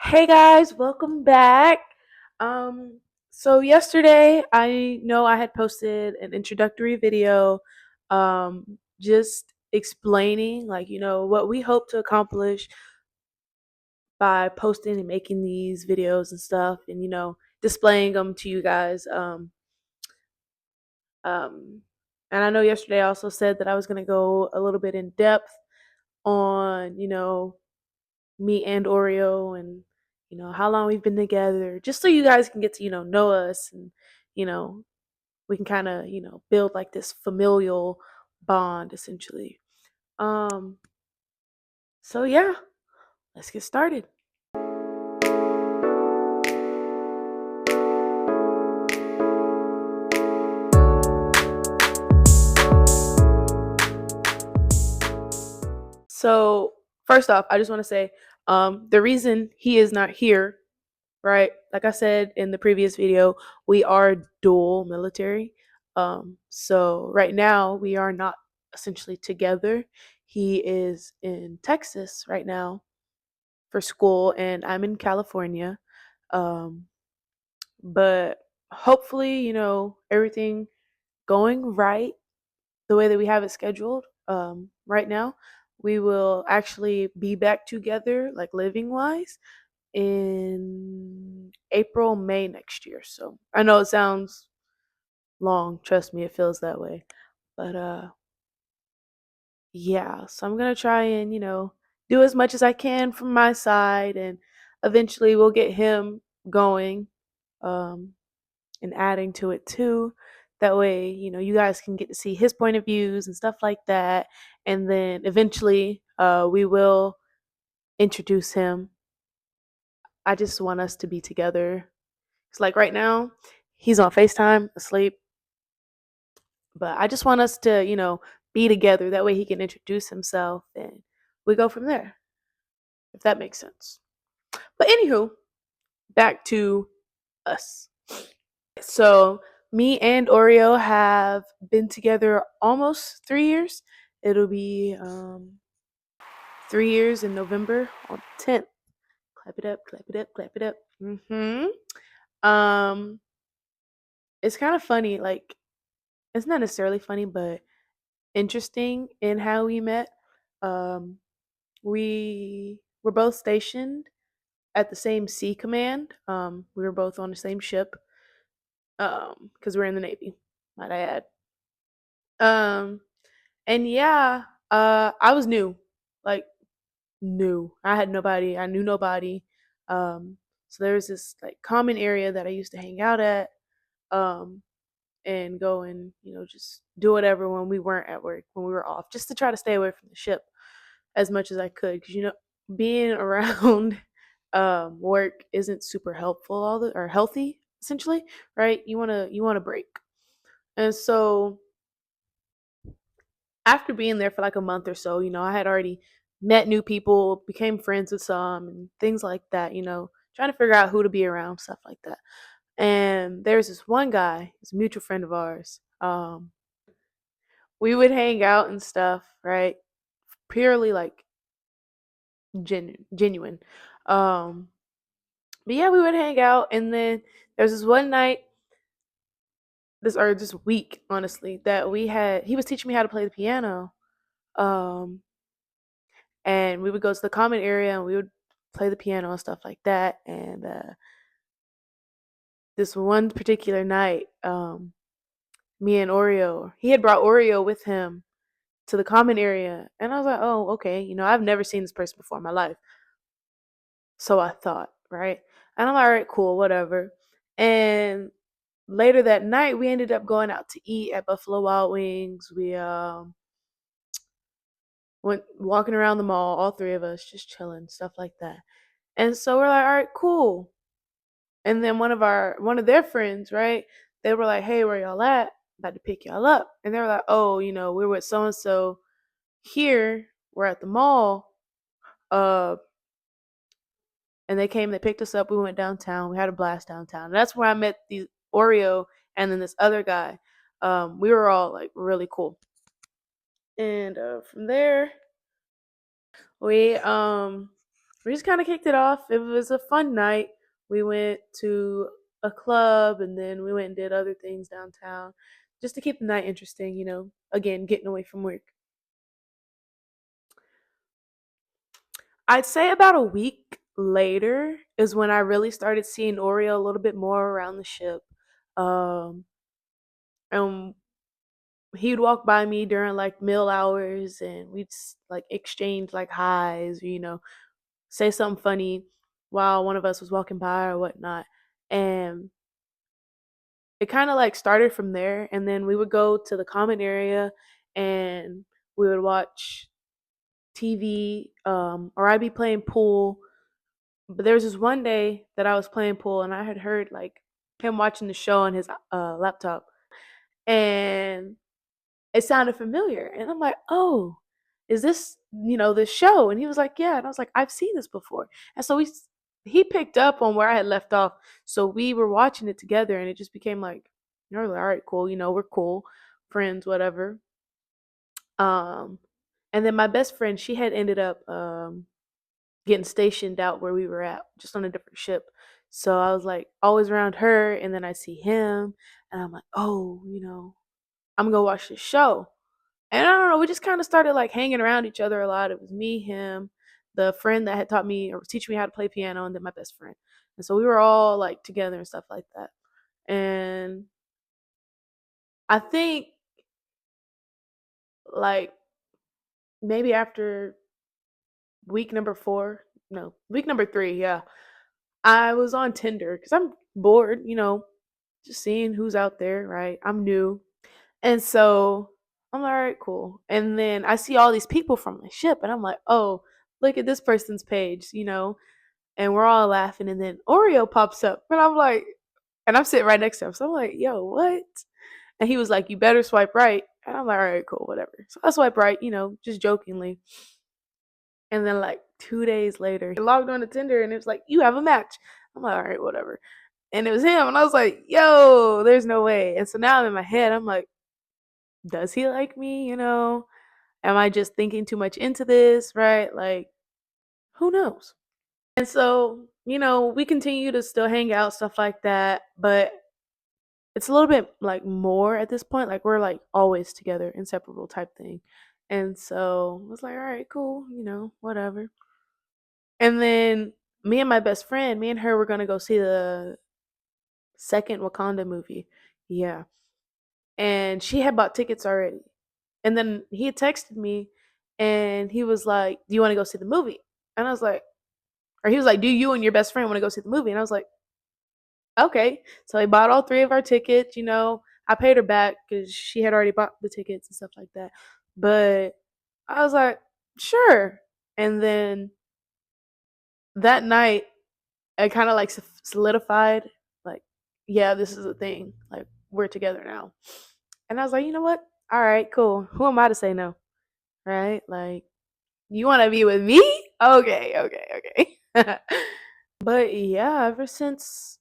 Hey guys, welcome back. So yesterday I know I had posted an introductory video just explaining what we hope to accomplish by posting and making these videos and stuff and displaying them to you guys. Um and I know yesterday I also said that I was going to go a little bit in depth on, me and Oreo and how long we've been together, just so you guys can get to know us and you know we can kind of build like this familial bond essentially. Um so yeah, let's get started. So first off, I just want to say the reason he is not here, right? Like I said in the previous video, we are dual military. So right now we are not essentially together. He is in Texas right now for school, and I'm in California. Um, but hopefully, everything going right the way that we have it scheduled. Right now, we will actually be back together, like living wise, in April, May next year. So I know it sounds long. Trust me, it feels that way. But yeah. So I'm gonna try and do as much as I can from my side, and eventually we'll get him going, um, and adding to it too. That way, you guys can get to see his point of views and stuff like that. And then eventually, we will introduce him. I just want us to be together. It's like right now, he's on FaceTime asleep, but I just want us to, be together. That way he can introduce himself and we go from there, if that makes sense. But anywho, back to us. So me and Oreo have been together almost 3 years. It'll be 3 years in November on the 10th. Clap it up, clap it up, clap it up. Um, it's kind of funny, like it's not necessarily funny, but interesting in how we met. Um, we were both stationed at the same sea command. We were both on the same ship. Because we're in the Navy, might I add. Um, and yeah, I was new, like new. I had nobody. I knew nobody. Um, so there was this like common area that I used to hang out at. Um, and go and just do whatever when we weren't at work, when we were off, just to try to stay away from the ship as much as I could, because being around work isn't super helpful or healthy essentially, right? You want to break. And so after being there for like a month or so, I had already met new people, became friends with some, and things like that, trying to figure out who to be around, stuff like that. And there's this one guy, he's a mutual friend of ours. We would hang out and stuff, right? Purely like genuine. Um, but yeah, we would hang out, and then there's this one night, this week, honestly, that he was teaching me how to play the piano. Um, and we would go to the common area and we would play the piano and stuff like that. And this one particular night, me and Oreo, he had brought Oreo with him to the common area, and I was like, oh, okay, I've never seen this person before in my life, so I thought, right? And I'm like, all right, cool, whatever. And later that night, we ended up going out to eat at Buffalo Wild Wings. We went walking around the mall, all three of us, just chilling, stuff like that. And so we're like, all right, cool. And then one of their friends, right? They were like, "Hey, where y'all at? About to pick y'all up." And they were like, "Oh, we're with so and so here. We're at the mall." Uh, and they came, they picked us up. We went downtown. We had a blast downtown. And that's where I met the Oreo and then this other guy. We were all like really cool. And from there, we we just kind of kicked it off. It was a fun night. We went to a club and then we went and did other things downtown just to keep the night interesting, again, getting away from work. I'd say about a week later is when I really started seeing Oreo a little bit more around the ship. Um, and he'd walk by me during like meal hours and we'd like exchange like highs, say something funny while one of us was walking by or whatnot. And it kind of like started from there. And then we would go to the common area and we would watch TV, or I'd be playing pool. But there was this one day that I was playing pool and I had heard like him watching the show on his laptop. And it sounded familiar. And I'm like, oh, is this, this show? And he was like, yeah. And I was like, I've seen this before. And so he picked up on where I had left off. So we were watching it together and it just became like, all right, cool. We're cool friends, whatever. Um, and then my best friend, she had ended up getting stationed out where we were at, just on a different ship. So I was like always around her. And then I see him and I'm like, oh, I'm gonna go watch this show. And I don't know, we just kind of started like hanging around each other a lot. It was me, him, the friend that had taught me or teach me how to play piano, and then my best friend. And so we were all like together and stuff like that. And I think like maybe after week number 4, no, week number 3, yeah, I was on Tinder because I'm bored, just seeing who's out there, right? I'm new. And so I'm like, all right, cool. And then I see all these people from my ship, and I'm like, oh, look at this person's page, and we're all laughing. And then Oreo pops up, and I'm like, and I'm sitting right next to him. So I'm like, yo, what? And he was like, you better swipe right. And I'm like, all right, cool, whatever. So I swipe right, just jokingly. And then like 2 days later, he logged on to Tinder, and it was like, you have a match. I'm like, all right, whatever. And it was him, and I was like, yo, there's no way. And so now I'm in my head, I'm like, does he like me? Am I just thinking too much into this, right? Like, who knows? And so, we continue to still hang out, stuff like that, but it's a little bit like more at this point. Like, we're like always together, inseparable type thing. And so I was like, all right, cool, whatever. And then me and my best friend, me and her were going to go see the second Wakanda movie. Yeah. And she had bought tickets already. And then he had texted me and he was like, do you want to go see the movie? And I was like, or he was like, do you and your best friend want to go see the movie? And I was like, okay. So he bought all 3 of our tickets. I paid her back because she had already bought the tickets and stuff like that. But I was like, sure. And then that night, it kind of like solidified, like, yeah, this is a thing. Like, we're together now. And I was like, you know what? All right, cool. Who am I to say no? Right? Like, you want to be with me? Okay, okay, okay. But yeah, ever since,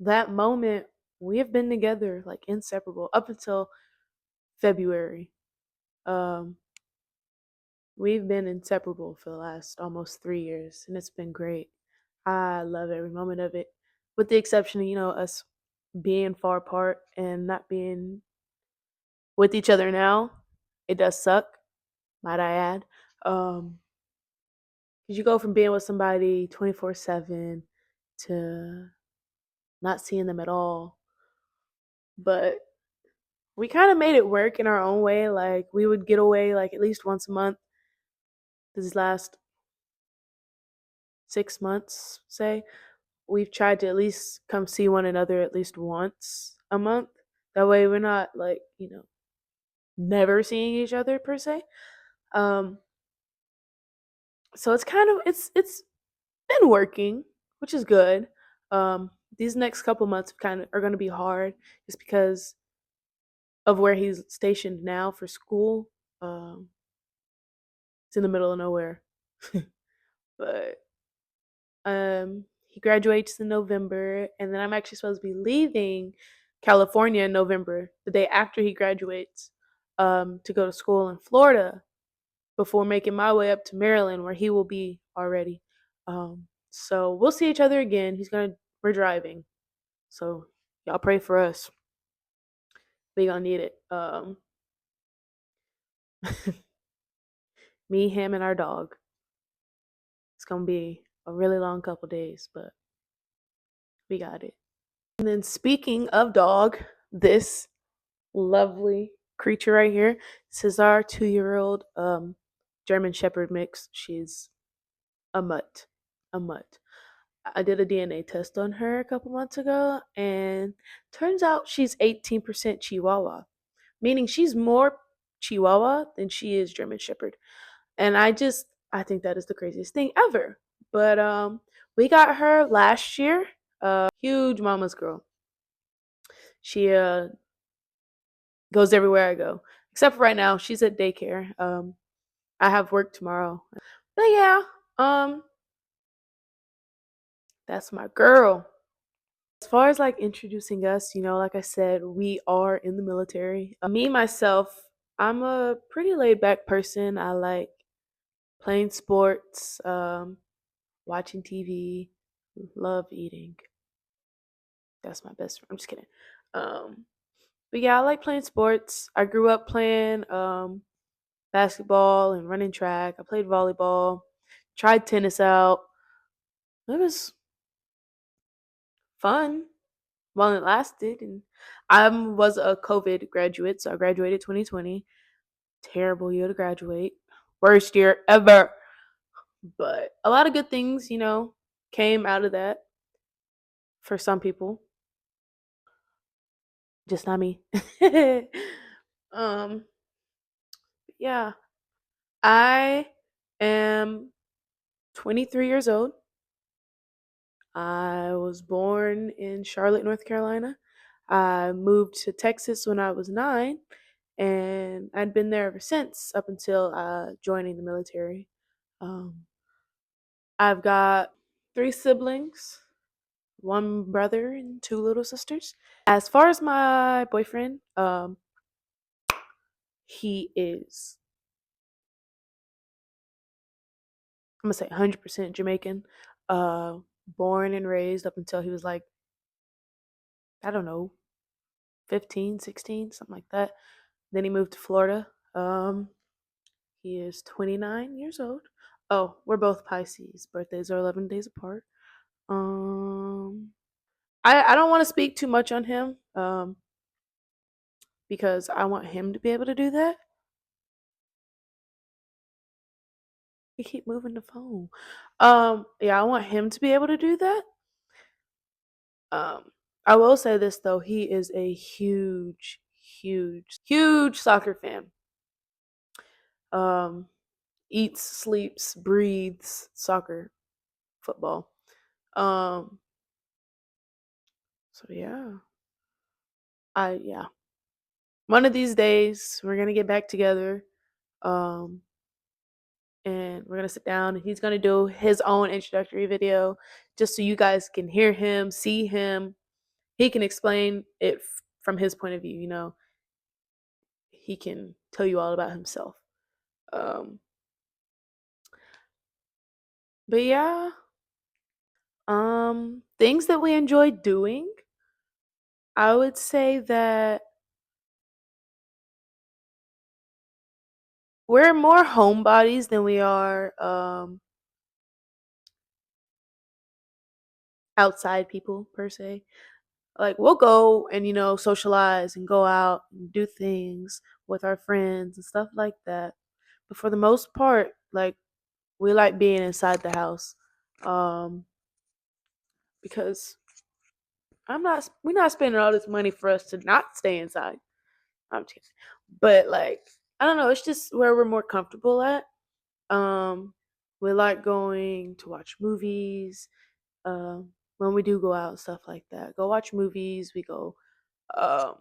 that moment, we have been together like inseparable up until February. Um, we've been inseparable for the last almost 3 years, and it's been great. I love every moment of it, with the exception of, us being far apart and not being with each other now. It does suck, might I add. Um, because you go from being with somebody 24/7 to not seeing them at all. But we kind of made it work in our own way. Like, we would get away like at least once a month these last 6 months, say. We've tried to at least come see one another at least once a month. That way we're not like, never seeing each other per se. Um, so it's kind of it's been working, which is good. These next couple months kind of are going to be hard just because of where he's stationed now for school. Um, it's in the middle of nowhere, but he graduates in November, and then I'm actually supposed to be leaving California in November, the day after he graduates, to go to school in Florida. before making my way up to Maryland where he will be already. So we'll see each other again. We're driving. So y'all pray for us. We gonna need it. Me, him, and our dog. It's gonna be a really long couple days, but we got it. And then speaking of dog, this lovely creature right here, this is our 2-year-old German Shepherd mix. She's a mutt, a mutt. I did a DNA test on her a couple months ago, and turns out she's 18% Chihuahua, meaning she's more Chihuahua than she is German Shepherd. And I think that is the craziest thing ever. But we got her last year. Huge mama's girl. She goes everywhere I go. Except for right now, she's at daycare. I have work tomorrow. But yeah, that's my girl. As far as like introducing us, like I said, we are in the military. Me myself, I'm a pretty laid back person. I like playing sports, watching TV, love eating. That's my best friend. I'm just kidding. But yeah, I like playing sports. I grew up playing basketball and running track. I played volleyball, tried tennis out. It was fun while it lasted. And I was a COVID graduate, so I graduated 2020. Terrible year to graduate. Worst year ever. But a lot of good things, came out of that for some people. Just not me. um, yeah. I am 23 years old. I was born in Charlotte, North Carolina. I moved to Texas when I was 9, and I'd been there ever since, up until joining the military. Um, I've got 3 siblings, 1 brother and 2 little sisters. As far as my boyfriend, he is, I'm gonna say 100% Jamaican. Uh, Born and raised up until he was like, I don't know, 15, 16, something like that. Then he moved to Florida. He is 29 years old. Oh, we're both Pisces. Birthdays are 11 days apart. Um, I don't want to speak too much on him because I want him to be able to do that. You keep moving the phone. Yeah, I want him to be able to do that. Um, I will say this though, he is a huge, huge, huge soccer fan. Um, Eats, sleeps, breathes soccer, football. Um, so yeah. Yeah. One of these days we're gonna get back together. Um, and we're gonna sit down and he's gonna do his own introductory video just so you guys can hear him, see him. He can explain it from his point of view, he can tell you all about himself. Um, but yeah, things that we enjoy doing. I would say that we're more homebodies than we are outside people per se. Like we'll go and socialize and go out and do things with our friends and stuff like that. But for the most part, like we like being inside the house. Because we're not spending all this money for us to not stay inside. I'm just kidding. But like I don't know, it's just where we're more comfortable at. Um we like going to watch movies. When we do go out and stuff like that. Go watch movies, um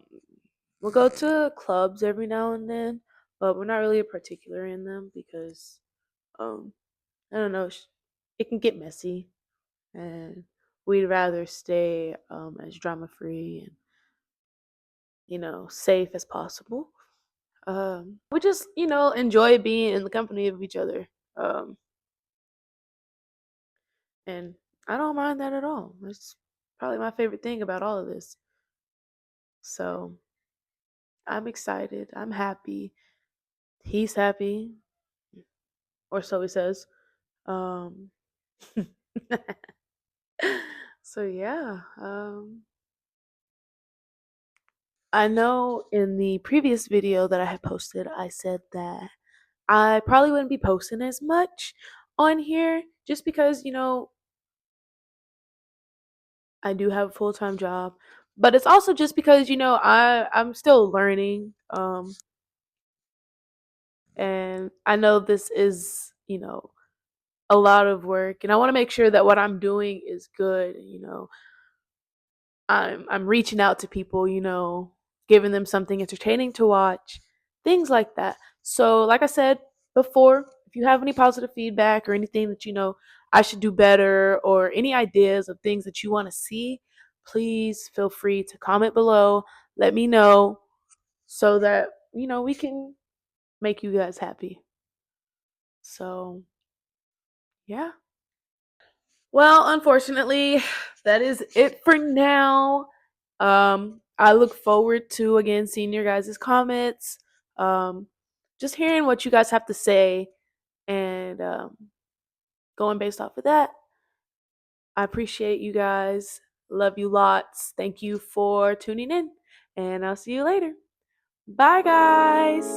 we'll go to clubs every now and then, but we're not really particular in them because um I don't know, it can get messy and we'd rather stay as drama free and safe as possible. We just, enjoy being in the company of each other. Um, and I don't mind that at all. It's probably my favorite thing about all of this. So I'm excited. I'm happy. He's happy, or so he says. Um, so yeah. I know in the previous video that I had posted, I said that I probably wouldn't be posting as much on here just because, I do have a full-time job. But it's also just because, I'm still learning. And I know this is, a lot of work and I want to make sure that what I'm doing is good, I'm reaching out to people, giving them something entertaining to watch, things like that. So, like I said before, if you have any positive feedback or anything that I should do better or any ideas of things that you want to see, please feel free to comment below. Let me know so that, we can make you guys happy. So, yeah. Well, unfortunately, that is it for now. I look forward to again seeing your guys' comments. Um, just hearing what you guys have to say and going based off of that. I appreciate you guys. Love you lots. Thank you for tuning in. And I'll see you later. Bye, guys.